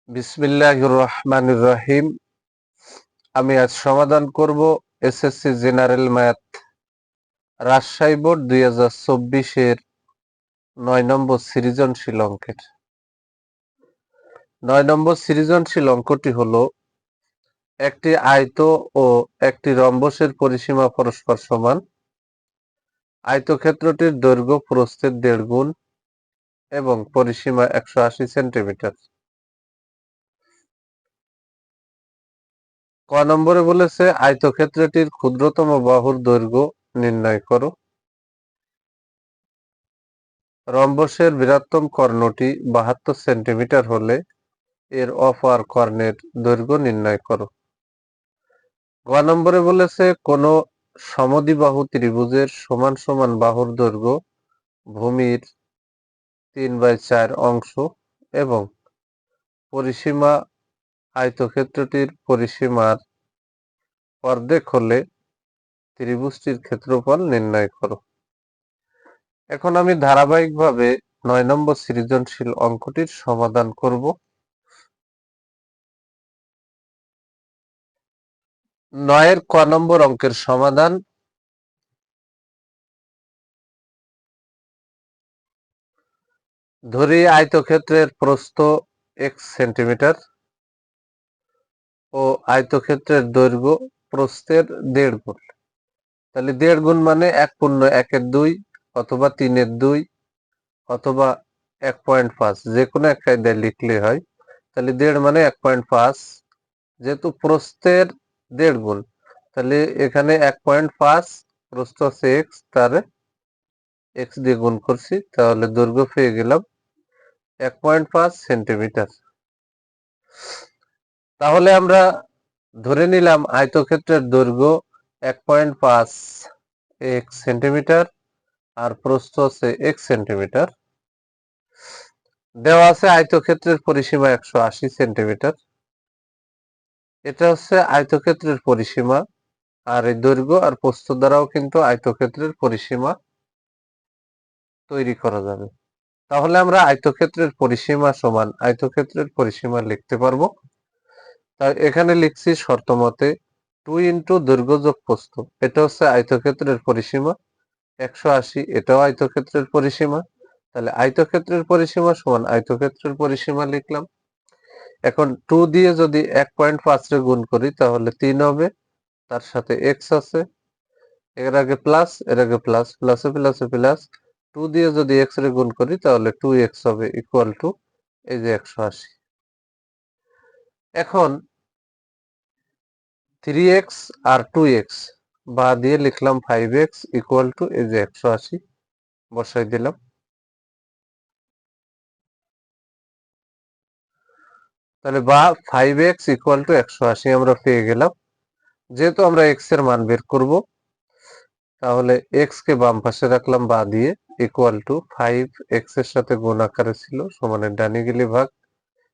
বিসমিল্লাহির রহমানির রহিম। আমি আজ সমাধান করব SSC general math Rajshahi board 2024-এর 9 নম্বর সৃজনশীল অঙ্কের 9 নম্বর সৃজনশীল অঙ্কটি হলো একটি আয়ত ও একটি রম্বসের পরিসীমা পরস্পর সমান। আয়তক্ষেত্রটির দৈর্ঘ্য প্রস্থের 1.5 গুণ এবং পরিসীমা 180 সেন্টিমিটার। ক নম্বরে বলেছে আয়তক্ষেত্রটির ক্ষুদ্রতম বাহুর দৈর্ঘ্য নির্ণয় করো। রম্বসের বৃহত্তম কর্ণটি 72 সেন্টিমিটার হলে এর অপর কর্ণের দৈর্ঘ্য নির্ণয় করো। গ নম্বরে বলেছে কোন সমদ্বিবাহু ত্রিভুজের সমান সমান বাহুর দৈর্ঘ্য ভূমির 3/4 অংশ এবং পরিসীমা আয়তক্ষেত্রটির পরিসীমার অর্ধেক হলে ত্রিভুজটির ক্ষেত্রফল নির্ণয় করো। এখন আমি ধারাবাহিকভাবে 9 নম্বর সৃজনশীল অঙ্কটির সমাধান করব। 9-এর ক নম্বর অঙ্কের সমাধান। ধরি আয়তক্ষেত্রের প্রস্থ x সেন্টিমিটার ও আয়তক্ষেত্রের দৈর্ঘ্য প্রস্থের 1.5 গুণ। তাহলে 1.5 গুণ মানে 1.1/2 অথবা 3/2 অথবা 1.5, যে কোনো এক কায়দায় লিখলে হয়। তাহলে 1.5 মানে 1.5, যেহেতু প্রস্থের 1.5 গুণ তাহলে এখানে 1.5 প্রস্থ আছে x, তার x দিয়ে গুণ করছি, তাহলে দৈর্ঘ্য পেয়ে গেলাম 1.5 সেন্টিমিটার। তাহলে আমরা ধরে নিলাম আয়তক্ষেত্রের দৈর্ঘ্য 1.5 x সেন্টিমিটার আর প্রস্থ আছে x সেন্টিমিটার। দেওয়া আছে আয়তক্ষেত্রের পরিসীমা 180 সেন্টিমিটার। এটা হচ্ছে আয়তক্ষেত্রের পরিসীমা, আর এই দৈর্ঘ্য আর প্রস্থ দ্বারাও কিন্তু আয়তক্ষেত্রের পরিসীমা তৈরি করা যাবে। তাহলে আমরা আয়তক্ষেত্রের পরিসীমা সমান আয়তক্ষেত্রের পরিসীমা লিখতে পারবো। তাই এখানে লিখছি শর্ত মতে 2 ইন্টু দৈর্ঘ্য যোগ প্রস্থ, এটা হচ্ছে আয়তক্ষেত্রের পরিসীমা। 180 এটাও আয়তক্ষেত্রের পরিসীমা। তাহলে আয়তক্ষেত্রের পরিসীমা সমান আয়তক্ষেত্রের পরিসীমা লিখলাম। এখন 2 দিয়ে যদি 1.5 রে গুণ করি তাহলে 3 হবে, তার সাথে x আছে, এর আগে প্লাস এর আগে প্লাস, প্লাসে প্লাসে প্লাস, 2 দিয়ে যদি x রে গুণ করি তাহলে 2x হবে ইকুয়াল টু এই যে 180। এখন 3x আর 2x বা দিয়ে লিখলাম 5x ইকুয়াল টু এই যে 180, বসাই দিলাম। তাহলে বা 5x ইকুয়াল টু 180 আমরা পেয়ে গেলাম। যেহেতু আমরা x এর মান বের করব, তাহলে x কে বাম পাশে রাখলাম বা দিয়ে ইকুয়াল টু 5x এর সাথে গুণ আকারে ছিল, সমানের ডানে গেলে ভাগ।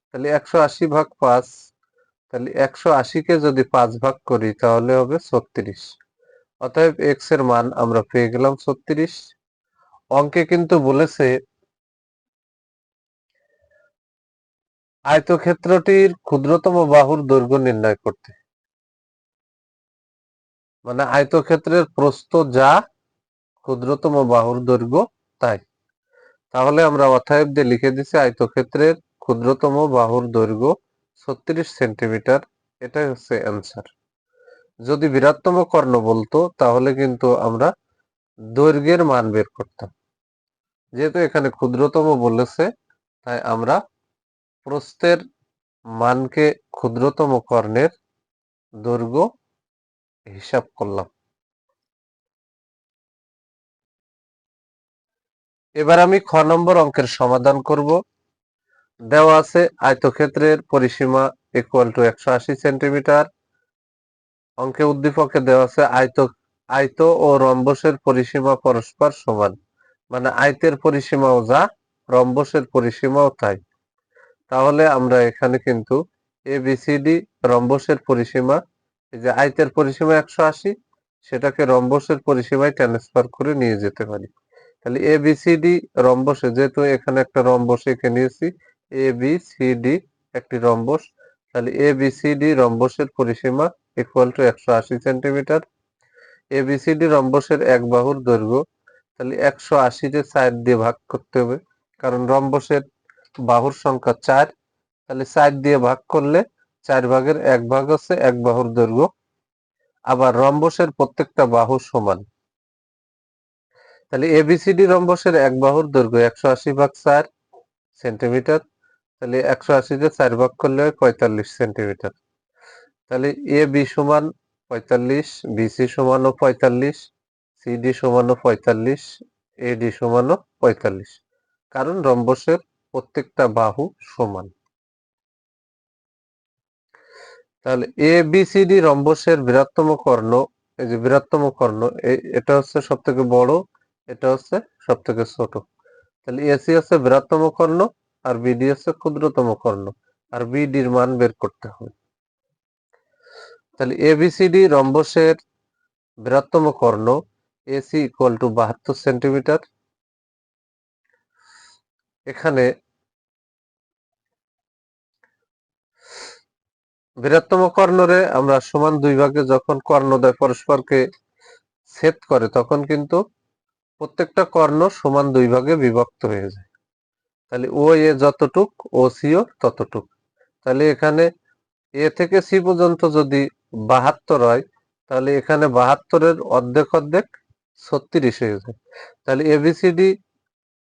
তাহলে 180 ভাগ 5, তাহলে 180 কে যদি 5 ভাগ করি তাহলে হবে 36। অতএব x এর মান আমরা পেয়ে গেলাম 36। অঙ্কে কিন্তু বলেছে আয়তক্ষেত্রটির ক্ষুদ্রতম বাহুর দৈর্ঘ্য নির্ণয় করতে, মানে আয়তক্ষেত্রের প্রস্থ যা ক্ষুদ্রতম বাহুর দৈর্ঘ্য তাই। তাহলে আমরা অতএব দিয়ে লিখে দিছি আয়তক্ষেত্রের ক্ষুদ্রতম বাহুর দৈর্ঘ্য 36 সেন্টিমিটার, এটাই হচ্ছে অ্যান্সার। যদি বৃহত্তম কর্ণ বলতো তাহলে কিন্তু আমরা দৈর্ঘ্যের মান বের করতাম। যেহেতু এখানে ক্ষুদ্রতম বলেছে তাই আমরা প্রস্থের মানকে ক্ষুদ্রতম কর্ণের দৈর্ঘ্য হিসাব করলাম। এবার আমি খ নম্বর অঙ্কের সমাধান করব। দেওয়া আছে আয়তক্ষেত্রের পরিসীমা ইকুয়াল টু 180 সেন্টিমিটার। অঙ্কে উদ্দীপকে দেওয়া আছে আয়ত ও রম্বসের পরিসীমা পরস্পর সমান, মানে আয়তের পরিসীমাও যা রম্বসের পরিসীমাও তাই। তাহলে আমরা এখানে কিন্তু ABCD রম্বসের পরিসীমা, এই যে আয়তের পরিসীমা 180, সেটাকে রম্বসের পরিসীমায় ট্রান্সফার করে নিয়ে যেতে পারি। তাহলে ABCD রম্বসে, যেহেতু এখানে একটা রম্বস এঁকে নিয়েছি, ABCD একটি রম্বস, তাহলে ABCD রম্বসের পরিসীমা ইকুয়াল টু 180 সেন্টিমিটার। ABCD রম্বসের এক বাহুর দৈর্ঘ্য, তাহলে 180 কে 4 দিয়ে ভাগ করতে হবে, কারণ রম্বসের বাহুর সংখ্যা 4, তাহলে 4 দিয়ে ভাগ করলে 4 ভাগের 1 ভাগ হচ্ছে এক বাহুর দৈর্ঘ্য। আবার রম্বসের প্রত্যেকটা বাহু সমান, তাহলে ABCD রম্বসের এক বাহুর দৈর্ঘ্য 180 ভাগ 4 সেন্টিমিটার, তাহলে 180 কে 4 ভাগ করলে হয় 45 সেন্টিমিটার। তাহলে AB সমান 45, BC সমানও 45, CD সমানও 45, AD সমানও 45, কারণ রম্বসের প্রত্যেকটা বাহু সমান। তাহলে ABCD রম্বসের বৃহত্তম কর্ণ, এই যে বৃহত্তম কর্ণ, এটা হচ্ছে সব থেকে বড়, এটা হচ্ছে সব থেকে ছোট। তাহলে AC হচ্ছে বৃহত্তম কর্ণ আর BD হচ্ছে ক্ষুদ্রতম কর্ণ, আর BD এর মান বের করতে হবে। তাহলে ABCD রম্বসের বৃহত্তম কর্ণ AC ইকুয়াল টু 72 সেন্টিমিটার। এখানে বৃহত্তম কর্ণরে আমরা সমান দুই ভাগে যখন কর্ণদ্বয় পরস্পরকে ছেদ করে তখন কিন্তু প্রত্যেকটা কর্ণ সমান দুই ভাগে বিভক্ত হয়ে যায়। তাহলে OA যতটুক OCও ততটুক। তাহলে এখানে A থেকে C পর্যন্ত যদি 72 হয়, তাহলে এখানে 72-এর অর্ধেক অর্ধেক 36 হয়ে যায়। তাহলে ABCD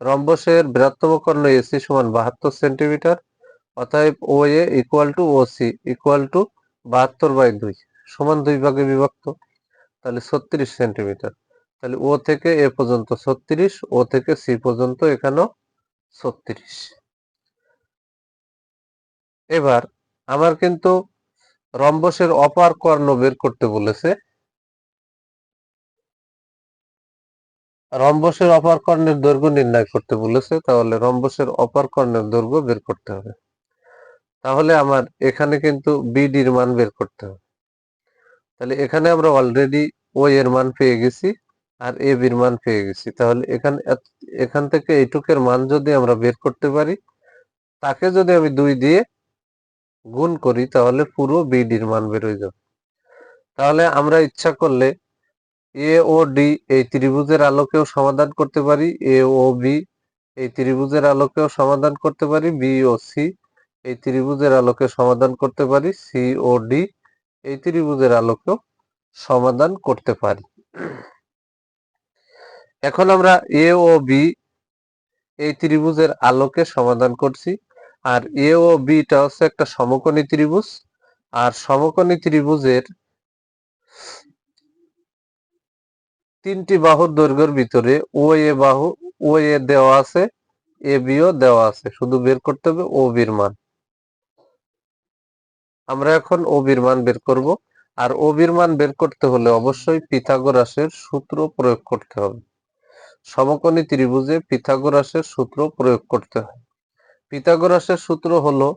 রম্বসের বৃহত্তম কর্ণ AC সমান 72 সেন্টিমিটার, অতএব OA equal to OC equal to 72/2, সমান দুই ভাগে বিভক্ত, তাহলে 36 সেন্টিমিটার। তাহলে O থেকে A পর্যন্ত 36, O থেকে C পর্যন্ত এখানেও 36। এবার আমার কিন্তু রম্বসের অপার কর্ণ বের করতে বলেছে। রম্বসের অপার কর্ণের দৈর্ঘ্য নির্ণয় করতে বলেছে, তাহলে রম্বসের অপার কর্ণের দৈর্ঘ্য বের করতে হবে। তাহলে আমার এখানে কিন্তু BD-র মান বের করতে হবে। তাহলে এখানে আমরা অলরেডি O এর মান পেয়ে গেছি আর AB-র মান পেয়ে গেছি। তাহলে এখান থেকে এইটুকের মান যদি আমরা বের করতে পারি, তাকে যদি আমি 2 দিয়ে গুণ করি তাহলে পুরো BD-র মান বের হয়ে যাবে। তাহলে আমরা ইচ্ছা করলে AOD এই ত্রিভুজের আলোকেও সমাধান করতে পারি, AOB এই ত্রিভুজের আলোকেও সমাধান করতে পারি, BOC এই ত্রিভুজের আলোকে সমাধান করতে পারি, COD এই ত্রিভুজের আলোকেও সমাধান করতে পারি। এখন আমরা AOB এই ত্রিভুজের আলোকে সমাধান করছি, আর AOB-টা হচ্ছে একটা সমকোণী ত্রিভুজ, আর সমকোণী ত্রিভুজের তিনটি বাহুর দৈর্ঘ্যের ভিতরে OA দেওয়া আছে, ABও দেওয়া আছে, শুধু বের করতে হবে OB-র মান। আমরা এখন OB-র মান বের করব, আর OB-র মান বের করতে হলে অবশ্যই পিথাগোরাসের সূত্র প্রয়োগ করতে হবে। সমকোণী ত্রিভুজে পিথাগোরাসের সূত্র প্রয়োগ করতে হয়। পিথাগোরাসের সূত্র হলো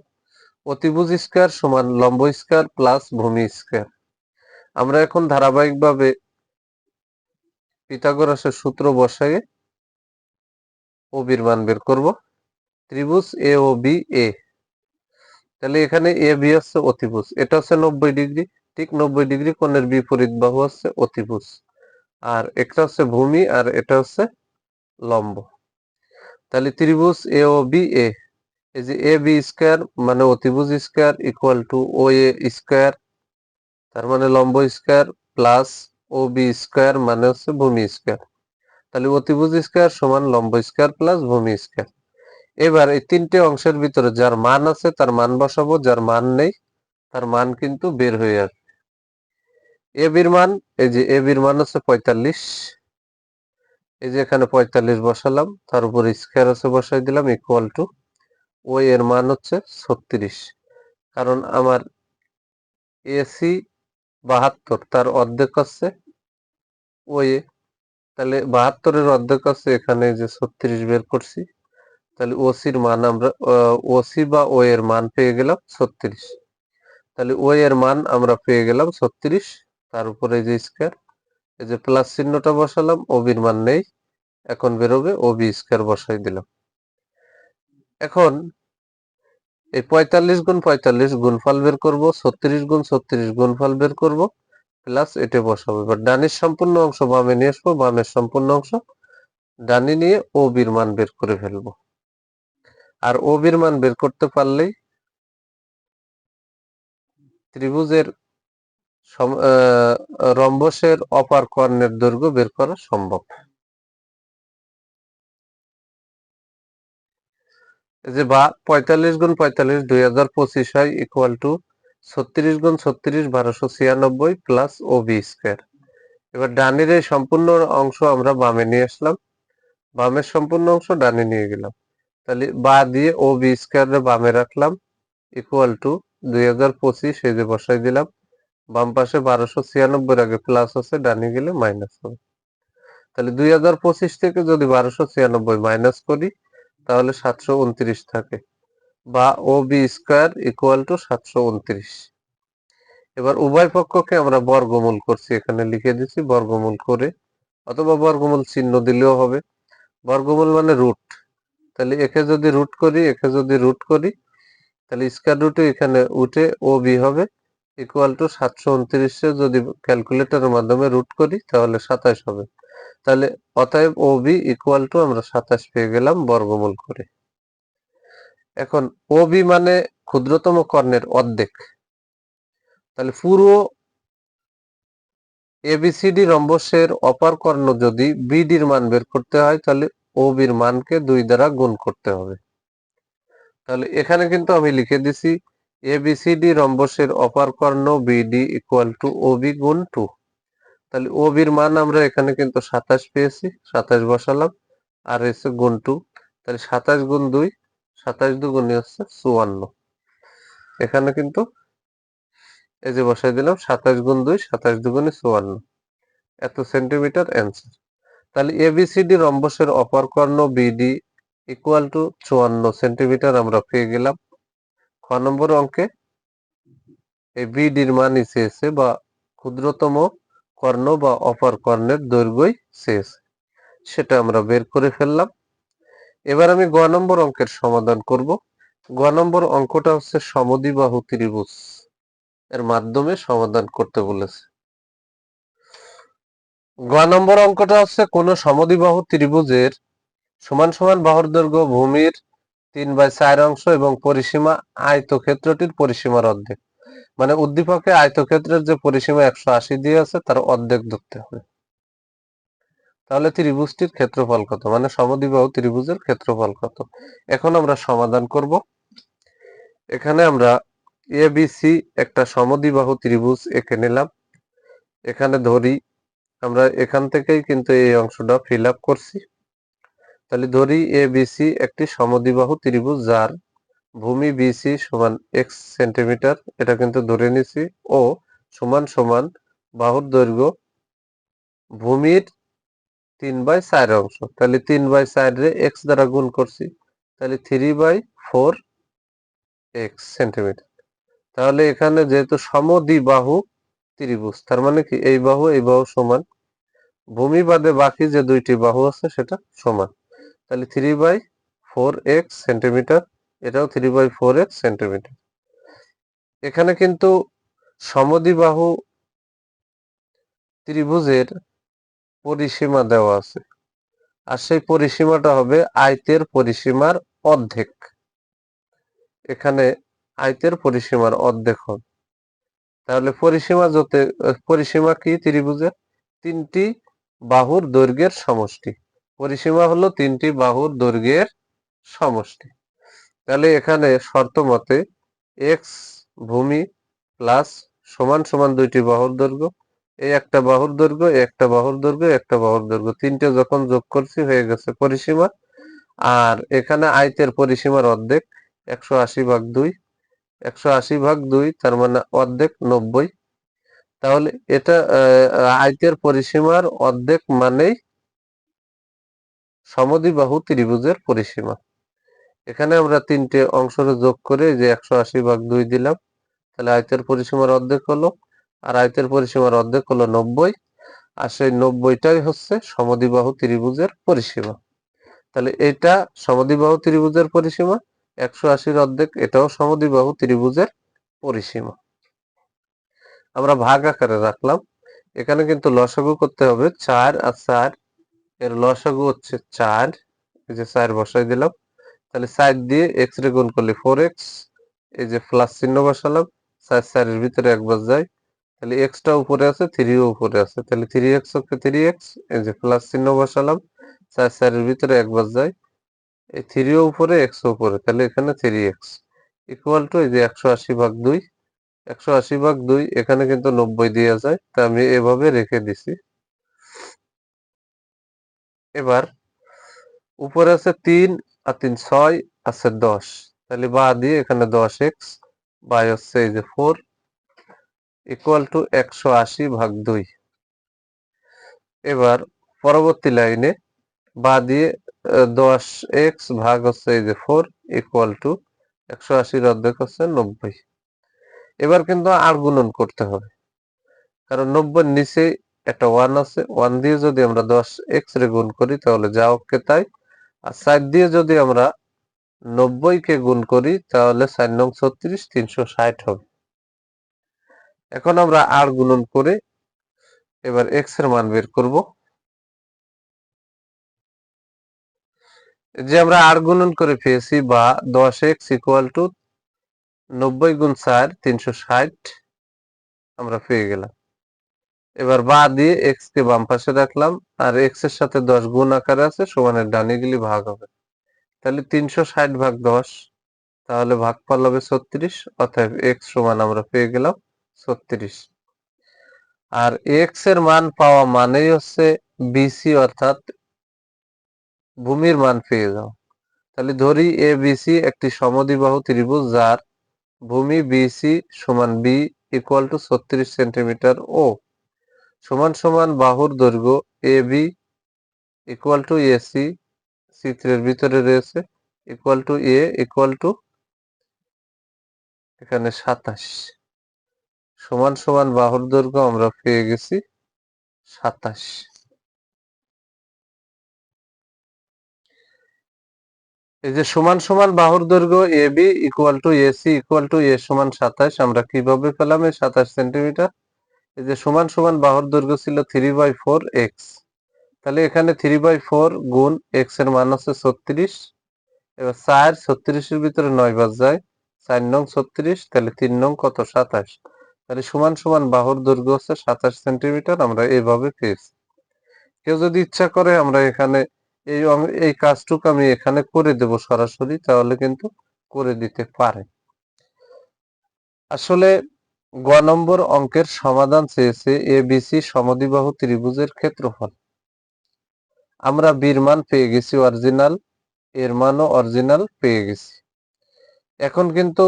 অতিভুজ স্কয়ার সমান লম্ব স্কয়ার প্লাস ভূমি স্কয়ার। আমরা এখন ধারাবাহিকভাবে পিথাগোরাসের সূত্র বসায়ে OB-র মান বের করব। ত্রিভুজ AOBA, তাহলে এখানে AB হচ্ছে অতিভুজ, এটা হচ্ছে 90 ডিগ্রি, ঠিক 90 ডিগ্রি কোণের বিপরীত বাহু হচ্ছে অতিভুজ, আর এটা হচ্ছে ভূমি আর এটা হচ্ছে লম্ব। তাহলে ত্রিভুজ AOBA, এই যে AB স্কয়ার মানে অতিভুজ square equal to OA square, তার মানে লম্ব স্কয়ার, প্লাস OB স্কয়ার মানে হচ্ছে ভূমি স্কয়ার। তাহলে অতিভুজ স্কয়ার সমান লম্ব স্কয়ার প্লাস ভূমি স্কয়ার। এবার এই তিনটে অংশের ভিতরে যার মান আছে তার মান বসাবো, যার মান নেই তার মান কিন্তু বের হয়ে আসবে। AB-র মান, এই যে AB-র মান হচ্ছে 45, এই যে এখানে 45 বসালাম, তার উপর স্কয়ার আছে বসাই দিলাম ইকুয়াল টু OA এর মান হচ্ছে 36, কারণ আমার AC 72, তার অর্ধেক হচ্ছে OA, তাহলে 72-এর অর্ধেক হচ্ছে এখানে যে 36 বের করছি, তাহলে OC-র মান আমরা OC বা O এর মান পেয়ে গেলাম 36। তাহলে O এর মান আমরা পেয়ে গেলাম 36, তার উপরে যে স্কয়ার, এই যে প্লাস চিহ্নটা বসালাম, OB-র মান নেই, এখন বেরোবে OB স্কয়ার বসাই দিলাম। এখন এই 45 গুণ 45 গুণফল বের করব, 36 গুণ 36 গুণফল বের করব, প্লাস এটা বসাবো। এবার ডানের সম্পূর্ণ অংশ বামে নিয়ে আসবো, বামের সম্পূর্ণ অংশ ডানে নিয়ে ও বির মান বের করে ফেলবো। আর ও বির মান বের করতে পারলেই ত্রিভুজের রম্বসের অপার কর্ণের দৈর্ঘ্য বের করা সম্ভব। যে বা 45 গুণ 45 2025 হয় ইকুয়াল টু 36 গুণ 36 1296 প্লাস ও বি স্কয়ার। এবার ডানের এই সম্পূর্ণ অংশ আমরা বামে নিয়ে আসলাম, বামের সম্পূর্ণ অংশ ডানে নিয়ে গেলাম, তাহলে বা দিয়ে ও বি স্কয়ার বামে রাখলাম ইকুয়াল টু 2025 এই যে বসাই দিলাম, বাম পাশে 1296 আগে প্লাস আছে, ডানে গেলে মাইনাস হবে। তাহলে 2025 থেকে যদি 1296 মাইনাস করি তাহলে 729 থাকে, বা ও বি স্কয়ার ইকুয়াল টু 729। এবার উভয় পক্ষকে আমরা বর্গমূল করছি, এখানে লিখে দিচ্ছি বর্গমূল করে, অথবা বর্গমূল চিহ্ন দিলেও হবে। বর্গমূল মানে রুট, তাহলে একে যদি রুট করি, একে যদি রুট করি, তাহলে স্কয়ার রুটে এখানে উঠে ও বি হবে ইকুয়াল টু 729 যদি ক্যালকুলেটরের মাধ্যমে রুট করি তাহলে 27 হবে। তাহলে অতএব ও বি ইকুয়াল টু আমরা 27 পেয়ে গেলাম বর্গমূল করে। এখন ও বি মানে ক্ষুদ্রতম কর্ণের অর্ধেক, তাহলে পুরো এবিসিডি রম্বসের অপার কর্ণ যদি বিডির মান বের করতে হয় তাহলে ও বির মানকে 2 দ্বারা গুণ করতে হবে। তাহলে এখানে কিন্তু আমি লিখে দিছি এবিসিডি রম্বসের অপার কর্ণ BD equal to O B গুণ 2। তাহলে ও বির মান আমরা এখানে কিন্তু 27 পেয়েছি, 27 বসালাম, আর এসে গুণ 2, তাহলে 27 গুণ 2, 27 দুগুণে হচ্ছে 54। এখানে কিন্তু এই যে বসাই দিলাম 27 গুণ 2, 27 দুগুণে 54, এত সেন্টিমিটার অ্যান্সার। তাহলে এবিসিডি রম্বসের অপর কর্ণ বিডি ইকুয়াল টু 54 সেন্টিমিটার আমরা পেয়ে গেলাম। খ নম্বর অঙ্কে এই বিডির মান চেয়েছে, বা ক্ষুদ্রতম কর্ণ বা অপর কর্ণের দৈর্ঘ্যই চেয়েছে, সেটা আমরা বের করে ফেললাম। এবার আমি গ নম্বর অঙ্কের সমাধান করব। গ নম্বর অঙ্কটা হচ্ছে সমদ্বিবাহু ত্রিভুজ এর মাধ্যমে সমাধান করতে বলেছে। গ নম্বর অঙ্কটা হচ্ছে কোন সমদ্বিবাহু ত্রিভুজের সমান সমান বাহুর দৈর্ঘ্য ভূমির 3/4 অংশ এবং পরিসীমা আয়তক্ষেত্রটির পরিসীমার অর্ধেক। মানে উদ্দীপকে আয়তক্ষেত্রের যে পরিসীমা 180 দিয়ে আছে তার অর্ধেক ধরতে হবে। তাহলে ত্রিভুজটির ক্ষেত্রফল কত, মানে সমদ্বিবাহু ত্রিভুজের ক্ষেত্রফল কত। এখন আমরা সমাধান করব। এখানে আমরা এবিসি একটা সমদ্বিবাহু ত্রিভুজ এঁকে নিলাম, এখানে ধরি আমরা এখান থেকেই কিন্তু এই অংশটা ফিল আপ করছি। তাহলে ধরি এবিসি একটি সমদ্বিবাহু ত্রিভুজ যার ভূমি বিসি সমান এক্স সেন্টিমিটার, এটা কিন্তু ধরে নিছি, ও সমান সমান বাহুর দৈর্ঘ্য ভূমির 3/4 অংশ। তাহলে 3/4 রে এক্স দ্বারা গুণ করছি, তাহলে 3/4 এক্স সেন্টিমিটার। তাহলে এখানে যেহেতু সমদ্বিবাহু ত্রিভুজ, তার মানে কি এই বাহু সমান, ভূমি বাদে বাকি যে দুইটি বাহু আছে সেটা সমান, তাহলে 3/4 এক্স সেন্টিমিটার, এটাও 3/4 এক্স সেন্টিমিটার। এখানে কিন্তু সমদ্বিবাহু ত্রিভুজের পরিসীমা দেওয়া আছে, আর সেই পরিসীমাটা হবে আয়তের পরিসীমার অর্ধেক। এখানে আয়তের পরিসীমার অর্ধেক হবে। তাহলে পরিসীমা কি ত্রিভুজের? তিনটি বাহুর দৈর্ঘ্যের সমষ্টি। পরিসীমা হলো তিনটি বাহুর দৈর্ঘ্যের সমষ্টি। তাহলে এখানে শর্ত মতে এক্স ভূমি প্লাস সমান সমান দুইটি বাহুর দৈর্ঘ্য, এই একটা বাহুর দৈর্ঘ্য, একটা বাহুর দৈর্ঘ্য, একটা বাহুর দৈর্ঘ্য, তিনটে যখন যোগ করছি হয়ে গেছে পরিসীমা। আর এখানে আয়তের পরিসীমার অর্ধেক 180/2, 180/2 তার মানে অর্ধেক 90। তাহলে এটা আয়তের পরিসীমার অর্ধেক মানেই সমদ্বিবাহু ত্রিভুজের পরিসীমা। এখানে আমরা তিনটে অংশের যোগ করে যে 180/2 দিলাম, তাহলে আয়তের পরিসীমার অর্ধেক হলো, আর আয়তের পরিসীমার অর্ধেক হলো 90, আর সেই 90টাই হচ্ছে সমদ্বিবাহু ত্রিভুজের পরিসীমা। তাহলে এটা সমদ্বিবাহু ত্রিভুজের পরিসীমা, 180 অর্ধেক, এটাও সমদ্বিবাহু ত্রিভুজের পরিসীমা। আমরা ভাগ আকারে রাখলাম। এখানে কিন্তু লসাগু করতে হবে 4 আর 4, এর লসাগু হচ্ছে 4, এই যে 4 বসাই দিলাম। তাহলে 4 দিয়ে x রে গুণ করলে 4x, এই যে প্লাস চিহ্ন বসালাম, 4 4 এর ভিতরে একবার যায়, তাহলে x টা উপরে আছে, 3 ও উপরে আছে, তাহলে 3x ওকে 3x, এই যে প্লাস চিহ্ন বসালাম, 4 4 এর ভিতরে একবার যায়, এই 3 ও উপরে x ও উপরে, তাহলে এখানে 3x ইকুয়াল টু এই যে 180/2। 180/2 এখানে কিন্তু 90 দেওয়া যায়, তা আমি এভাবে রেখে দিছি। এবার উপরে আছে 3 আর 3 6 আছে 10, তাহলে বা দিয়ে এখানে 10x বাই হচ্ছে এই যে 4 ইকুয়াল টু 180/2। এবার পরবর্তী লাইনে বা দিয়ে 10x ভাগ হচ্ছে এই যে 4 ইকুয়াল টু 180 অর্ধেক হচ্ছে 90। এবার কিন্তু আর গুণন করতে হবে, কারণ 90 নিচে একটা 1 আছে, 1 দিয়ে যদি আমরা 10x রে গুণ করি তাহলে যা ওকে তাই, আর 4 দিয়ে যদি আমরা 90 কে গুণ করি তাহলে 4 নং 36 360 হবে। এখন আমরা আর গুণন করে এবার x এর মান বের করব। যে আমরা আর গুণন করে পেয়েছি বা 10x ইকুয়াল টু 90 গুণ 4 360 আমরা পেয়ে গেলাম। এবার বা দিয়ে x কে বাম পাশে রাখলাম, আর x এর সাথে 10 গুণ আকারে আছে, সমানের ডানে গেলে ভাগ হবে, তাহলে 360/10, তাহলে ভাগফল হবে 36, অতএব x সমান আমরা পেয়ে গেলাম 36। আর x এর মান পাওয়া মানেই হচ্ছে বিসি অর্থাৎ ভূমির মান পেয়ে যাও। তাহলে ধরি এ বিসি একটি সমদ্বিবাহু ত্রিভুজ যার ভূমি বিসি সমান বি ইকুয়াল টু 36 সেন্টিমিটার ও সমান সমান বাহুর দৈর্ঘ্য A B equal to AC চিত্রের ভিতরে রয়েছে equal to A equal to এখানে 27, সমান সমান বাহুর দৈর্ঘ্য আমরা পেয়ে গেছি 27। এই যে সমান সমান বাহুর দৈর্ঘ্য A B equal to AC equal to a সমান 27 আমরা কিভাবে পেলাম এই 27 সেন্টিমিটার? এই যে সমান সমান বাহুর দৈর্ঘ্য ছিল 3/4x, তাহলে এখানে 3/4 গুণ x এর মান হচ্ছে 36। এবার 4 36 এর ভিতরে 9 বাদ যায়, 4 নং 36, তাহলে 3 নং কত 27, তাহলে সমান সমান বাহুর দৈর্ঘ্য হচ্ছে 27 সেন্টিমিটার আমরা এইভাবে পেয়েছি। কেউ যদি ইচ্ছা করে আমরা এখানে এই কাজটুকু আমি এখানে করে দেব সরাসরি, তাহলে কিন্তু করে দিতে পারে। আসলে গ নম্বর অঙ্কের সমাধান চেয়েছে এবিসি সমদ্বিবাহু ত্রিভুজের ক্ষেত্রফল। আমরা বির মান পেয়ে গেছি অরিজিনাল, এর মানও অরিজিনাল পেয়ে গেছি। এখন কিন্তু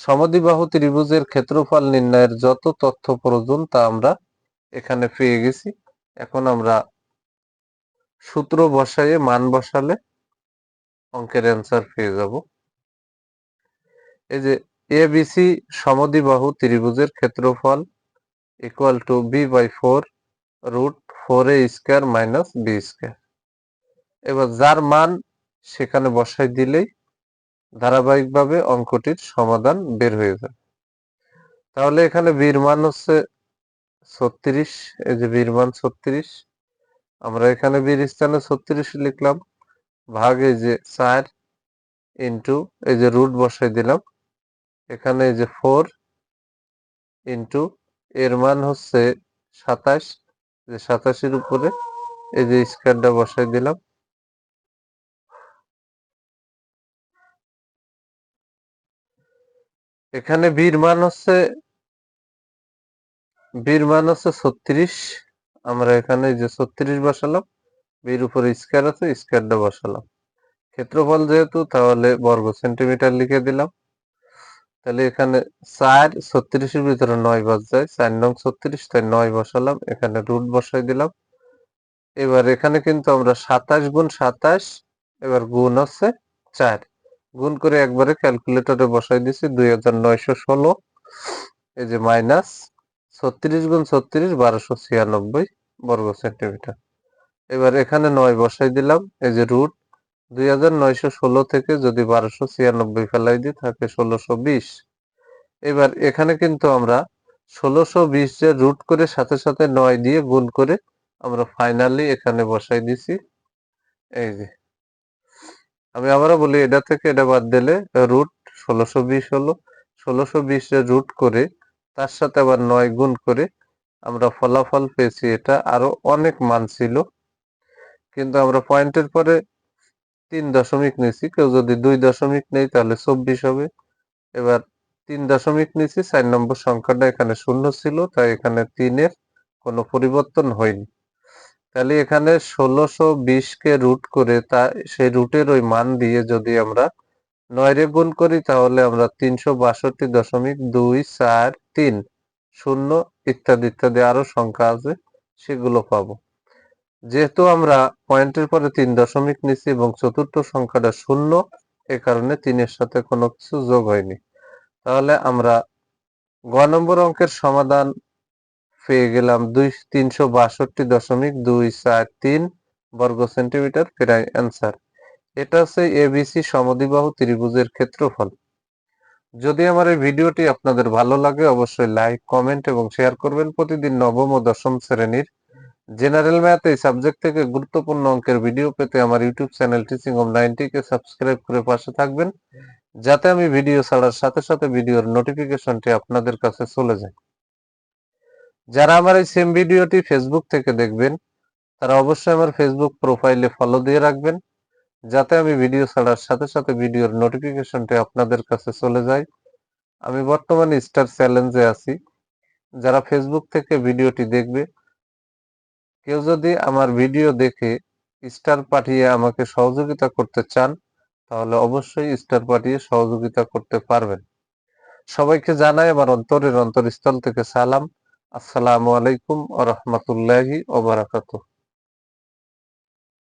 সমদ্বিবাহু ত্রিভুজের ক্ষেত্রফল নির্ণয়ের যত তথ্য প্রয়োজন তা আমরা এখানে পেয়ে গেছি। এখন আমরা সূত্র বসাইয়ে মান বসালে অঙ্কের অ্যান্সার পেয়ে যাব। এই যে এবিসি সমদ্বিবাহু ত্রিভুজের ক্ষেত্রফল equal to b/4 root 4a square minus b square. এবার যার মান সেখানে বসাই দিলেই ধারাবাহিকভাবে অঙ্কটির সমাধান বের হয়ে যাবে। তাহলে এখানে বির মান হচ্ছে 36, এই যে বির মান 36, আমরা এখানে বির স্থানে 36 লিখলাম, ভাগ এই যে 4 ইন্টু এই যে রুট বসাই দিলাম, এখানে এই যে 4 ইন্টু এর মান হচ্ছে 27, যে 27 এর উপরে এই যে স্কয়ারটা বসাই দিলাম, এখানে বির মান হচ্ছে 36, আমরা এখানে এই যে 36 বসালাম, বির উপরে স্কয়ার আছে স্কয়ারটা বসালাম, ক্ষেত্রফল যেহেতু তাহলে বর্গ সেন্টিমিটার লিখে দিলাম। তাহলে এখানে 4 36 এর ভিতরে 9 বাদ যায়, 4 নং 36, তাই 9 বসালাম, এখানে রুট বসাই দিলাম। এবার এখানে কিন্তু আমরা 27 গুণ 27, এবার গুণ হচ্ছে 4, গুণ করে একবারে ক্যালকুলেটরে বসাই দিছি 2916, এই যে মাইনাস 36 গুণ 36 1296 বর্গ সেন্টিমিটার। এবার এখানে 9 বসাই দিলাম, এই যে রুট 2916 থেকে যদি 1296 ফেলাই দিই থাকে 1620। এবার এখানে কিন্তু আমরা 1620 যে রুট করে সাথে সাথে 9 দিয়ে গুণ করে আমরা ফাইনালি এখানে বসাই দিছি। এই যে আমি আবারও বলি, এটা থেকে এটা বাদ দিলে রুট 1620 হলো। 1620 এর রুট করে তার সাথে আবার 9 গুণ করে আমরা ফলাফল পেয়েছি। এটা আরো অনেক মান ছিল, কিন্তু আমরা পয়েন্টের পরে 3 দশমিক নিছি। কেউ যদি 2 দশমিক নেই তাহলে 24 হবে। এবার 3 দশমিক নিছি, 4 নম্বর সংখ্যাটা এখানে শূন্য ছিল, তাই এখানে 3 এর কোনো পরিবর্তন হয়নি। তাহলে এখানে 1620 কে রুট করে সেই রুটের ওই মান দিয়ে যদি আমরা 9 রে গুণ করি তাহলে আমরা 362.243 শূন্য ইত্যাদি ইত্যাদি আরো সংখ্যা আছে সেগুলো পাবো। যেহেতু আমরা পয়েন্টের পরে 3 দশমিক নিছি এবং চতুর্থ সংখ্যাটা শূন্য, এ কারণে 3 এর সাথে কোনো কিছু যোগ হয়নি। তাহলে আমরা গ নম্বর অঙ্কের সমাধান পেয়ে গেলাম 362.243 বর্গ সেন্টিমিটার প্রায় অ্যান্সার। এটা হচ্ছে এবিসি সমদ্বিবাহু ত্রিভুজের ক্ষেত্রফল। যদি আমার এই ভিডিওটি আপনাদের ভালো লাগে অবশ্যই লাইক, কমেন্ট এবং শেয়ার করবেন। প্রতিদিন নবম ও দশম শ্রেণীর জেনারেল ম্যাথ এই সাবজেক্ট থেকে গুরুত্বপূর্ণ অঙ্কের ভিডিও পেতে আমার ইউটিউব চ্যানেল টিচিং হোম 90 কে সাবস্ক্রাইব করে পাশে থাকবেন, যাতে আমি ভিডিও ছাড়ার সাথে সাথে ভিডিওর নোটিফিকেশনটি আপনাদের কাছে চলে যায়। যারা আমার এই সেম ভিডিওটি ফেসবুক থেকে দেখবেন তারা অবশ্যই আমার ফেসবুক প্রোফাইলে ফলো দিয়ে রাখবেন, যাতে আমি ভিডিও ছাড়ার সাথে সাথে ভিডিওর নোটিফিকেশনটি আপনাদের কাছে চলে যায়। আমি বর্তমানে স্টার চ্যালেঞ্জে আছি। যারা ফেসবুক থেকে ভিডিওটি দেখবে, কেউ যদি আমার ভিডিও দেখে স্টার পাঠিয়ে আমাকে সহযোগিতা করতে চান তাহলে অবশ্যই স্টার পাঠিয়ে সহযোগিতা করতে পারবেন। সবাইকে জানাই আমার অন্তরের অন্তরস্থল থেকে সালাম। আসসালামু আলাইকুম ওয়া রাহমাতুল্লাহি ওয়া বারাকাতুহু।